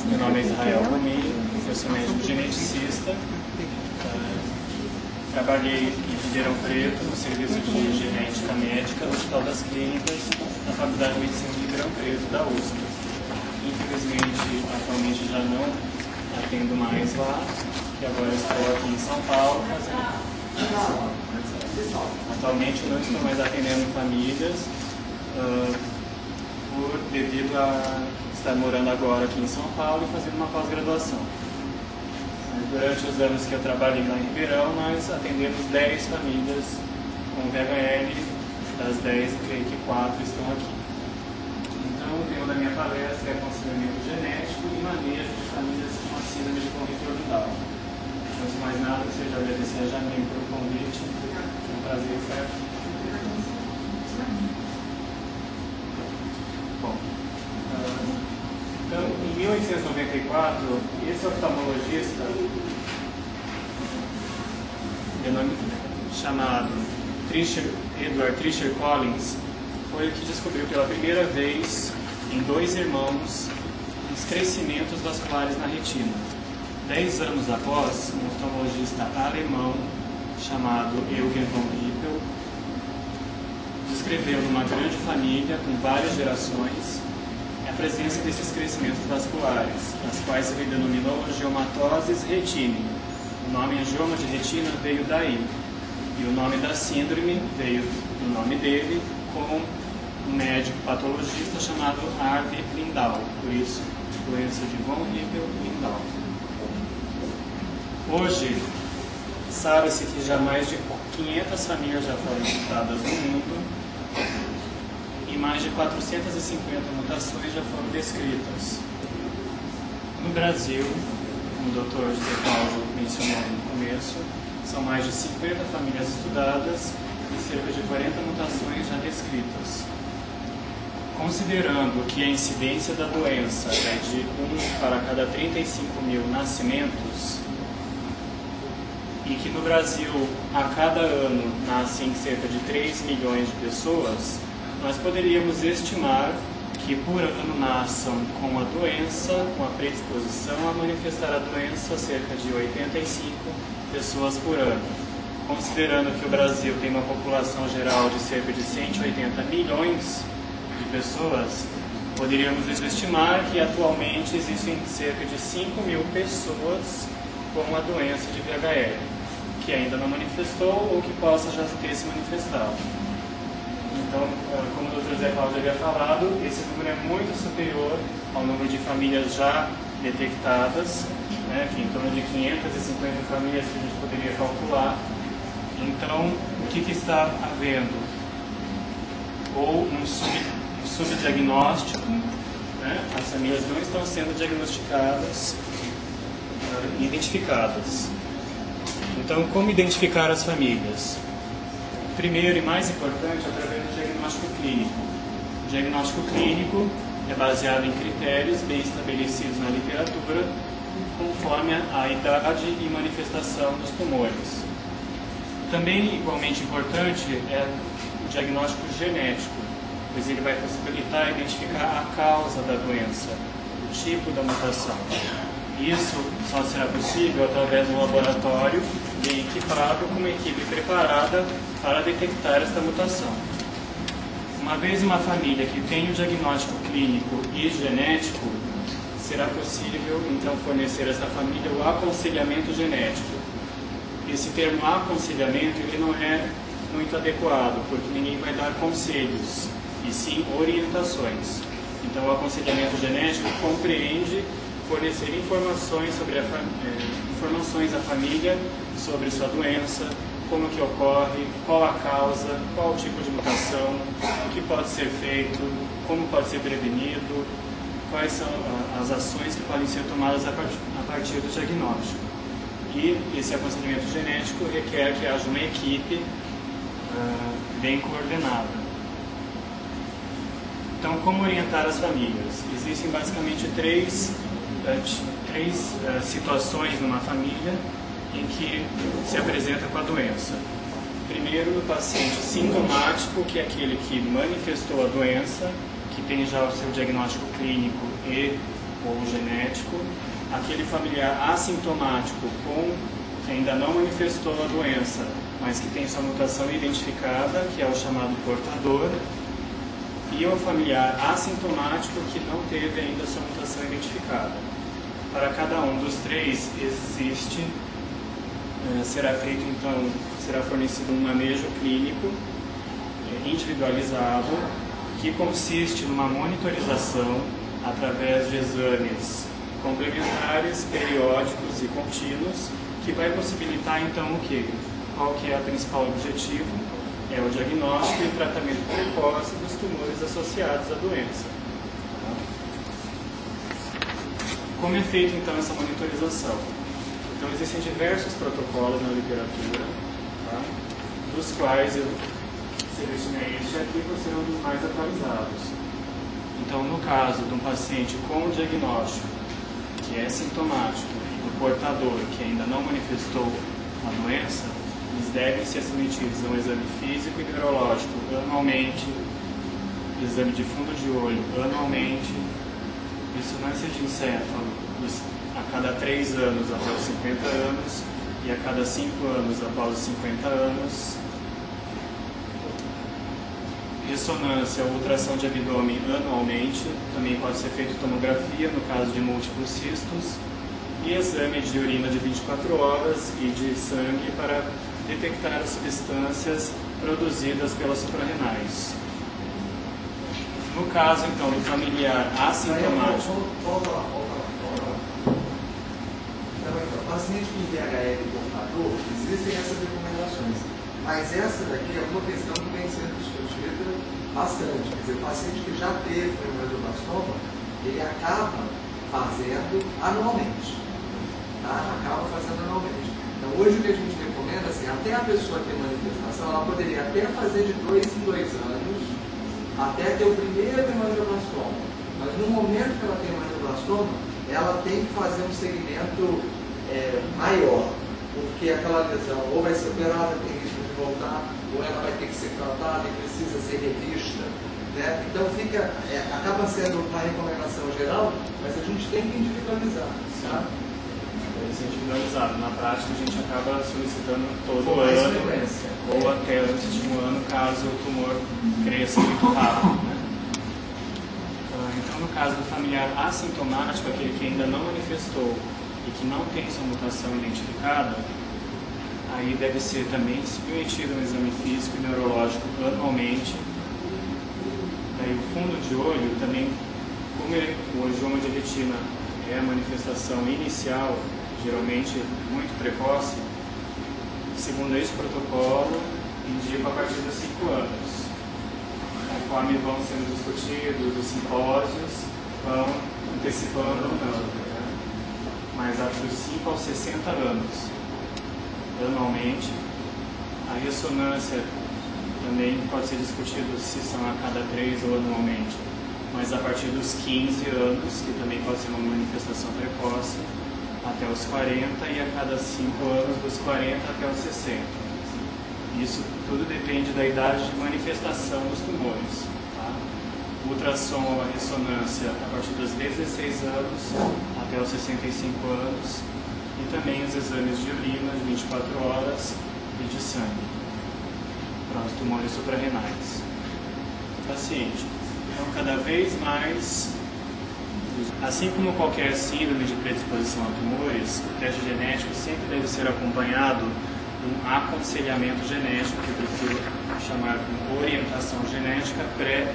Meu nome é Israel Romini, eu sou médico geneticista. Trabalhei em Ribeirão Preto, no Serviço de Genética Médica, no Hospital das Clínicas, na Faculdade de Medicina de Ribeirão Preto, da USP. Infelizmente, atualmente já não atendo mais lá, e agora estou aqui em São Paulo Atualmente não estou mais atendendo famílias, devido a estar morando agora aqui em São Paulo e fazendo uma pós-graduação. Durante os anos que eu trabalhei lá em Ribeirão, nós atendemos 10 famílias com VHL, das 10, creio que 4 estão aqui. Então, o tema da minha palestra é aconselhamento genético e manejo de famílias com a síndrome de Von-Hippel-Lindau. Antes de mais nada, gostaria de agradecer a Jamile pelo convite. É um prazer estar aqui. Bom, então, em 1894, esse oftalmologista, chamado Edward Treacher Collins, foi o que descobriu pela primeira vez, em 2 irmãos, os crescimentos vasculares na retina. 10 anos após, um oftalmologista alemão chamado Eugen von Hippel descreveu numa grande família com várias gerações a presença desses crescimentos vasculares, as quais ele denominou angiomatoses retiniae. O nome angioma de retina veio daí, e o nome da síndrome veio do nome dele, com um médico patologista chamado Arvid Lindau, por isso, doença de Von Hippel-Lindau. Hoje, sabe-se que já mais de 500 famílias já foram estudadas no mundo, e mais de 450 mutações já foram descritas. No Brasil, como o Dr. José Paulo mencionou no começo, são mais de 50 famílias estudadas e cerca de 40 mutações já descritas. Considerando que a incidência da doença é de 1 para cada 35 mil nascimentos, e que no Brasil, a cada ano, nascem cerca de 3 milhões de pessoas, nós poderíamos estimar que por ano nasçam com a doença, com a predisposição a manifestar a doença, cerca de 85 pessoas por ano. Considerando que o Brasil tem uma população geral de cerca de 180 milhões de pessoas, poderíamos estimar que atualmente existem cerca de 5 mil pessoas com a doença de VHL, que ainda não manifestou ou que possa já ter se manifestado. Então, como o Dr. Zé Paulo já havia falado, esse número é muito superior ao número de famílias já detectadas, né, que em torno de 550 famílias que a gente poderia calcular. Então, o que está havendo? Ou um subdiagnóstico, né? As famílias não estão sendo diagnosticadas, identificadas. Então, como identificar as famílias? Primeiro e mais importante, através do diagnóstico clínico. O diagnóstico clínico é baseado em critérios bem estabelecidos na literatura, conforme a idade e manifestação dos tumores. Também, igualmente importante, é o diagnóstico genético, pois ele vai possibilitar identificar a causa da doença, o tipo da mutação. Isso só será possível através de um laboratório bem equipado, com uma equipe preparada para detectar esta mutação. Uma vez uma família que tem o diagnóstico clínico e genético, será possível então fornecer a essa família o aconselhamento genético. Esse termo aconselhamento ele não é muito adequado, porque ninguém vai dar conselhos, e sim orientações. Então o aconselhamento genético compreende fornecer informações à família sobre sua doença, como que ocorre, qual a causa, qual o tipo de mutação, o que pode ser feito, como pode ser prevenido, quais são as ações que podem ser tomadas a partir do diagnóstico. E esse aconselhamento genético requer que haja uma equipe bem coordenada. Então, como orientar as famílias? Existem basicamente três situações numa família em que se apresenta com a doença. Primeiro, o paciente sintomático, que é aquele que manifestou a doença, que tem já o seu diagnóstico clínico e ou genético, aquele familiar assintomático que ainda não manifestou a doença, mas que tem sua mutação identificada, que é o chamado portador, e o familiar assintomático que não teve ainda sua mutação identificada. Para cada um dos três será fornecido um manejo clínico individualizado, que consiste numa monitorização através de exames complementares, periódicos e contínuos, que vai possibilitar então o quê? Qual que é o principal objetivo? É o diagnóstico e tratamento precoce dos tumores associados à doença. Como é feita então essa monitorização? Então existem diversos protocolos na literatura, tá? Dos quais eu selecionei este aqui por ser um dos mais atualizados. Então, no caso de um paciente com diagnóstico que é sintomático e do portador que ainda não manifestou a doença, eles devem ser submetidos a um exame físico e neurológico anualmente, exame de fundo de olho anualmente, ressonância de encéfalo a cada 3 anos após os 50 anos e a cada 5 anos após os 50 anos, ressonância ou ultrassom de abdômen anualmente, também pode ser feita tomografia no caso de múltiplos cistos, e exame de urina de 24 horas e de sangue para detectar as substâncias produzidas pelas suprarrenais. No caso, então, do familiar assintomático... Paciente com VHL portador, existem essas recomendações, mas essa daqui é uma questão que vem sendo discutida bastante. Quer dizer, o paciente que já teve um glioblastoma, ele acaba fazendo anualmente. Tá? Acaba fazendo anualmente. Então, hoje o que a gente recomenda, assim, até a pessoa ter manifestação, ela poderia até fazer de 2 em 2 anos, até ter o primeiro hemangiblastoma. Mas no momento que ela tem hemangiblastoma, ela tem que fazer um segmento maior, porque aquela lesão ou vai ser operada, tem risco de voltar, ou ela vai ter que ser tratada e precisa ser revista, né? Então acaba sendo uma recomendação geral, mas a gente tem que individualizar, tá? Deve ser individualizado. Na prática a gente acaba solicitando todo ano, ou até antes de um ano, caso o tumor cresça muito rápido, né? Então, no caso do familiar assintomático, aquele que ainda não manifestou e que não tem sua mutação identificada, aí deve ser também submetido a um exame físico e neurológico anualmente. Daí o fundo de olho também, como o angioma de retina é a manifestação inicial, geralmente muito precoce, segundo esse protocolo, indica a partir dos 5 anos. Conforme vão sendo discutidos os simpósios, vão antecipando ou não. Mas dos 5 aos 60 anos, anualmente. A ressonância também pode ser discutido se são a cada 3 ou anualmente, mas a partir dos 15 anos, que também pode ser uma manifestação precoce, até os 40, e a cada 5 anos, dos 40 até os 60. Isso tudo depende da idade de manifestação dos tumores. Tá? O ultrassom ou a ressonância a partir dos 16 anos até os 65 anos, e também os exames de urina de 24 horas e de sangue para os tumores suprarrenais. Paciente. Então, cada vez mais, assim como qualquer síndrome de predisposição a tumores, o teste genético sempre deve ser acompanhado de um aconselhamento genético, que eu prefiro chamar de orientação genética pré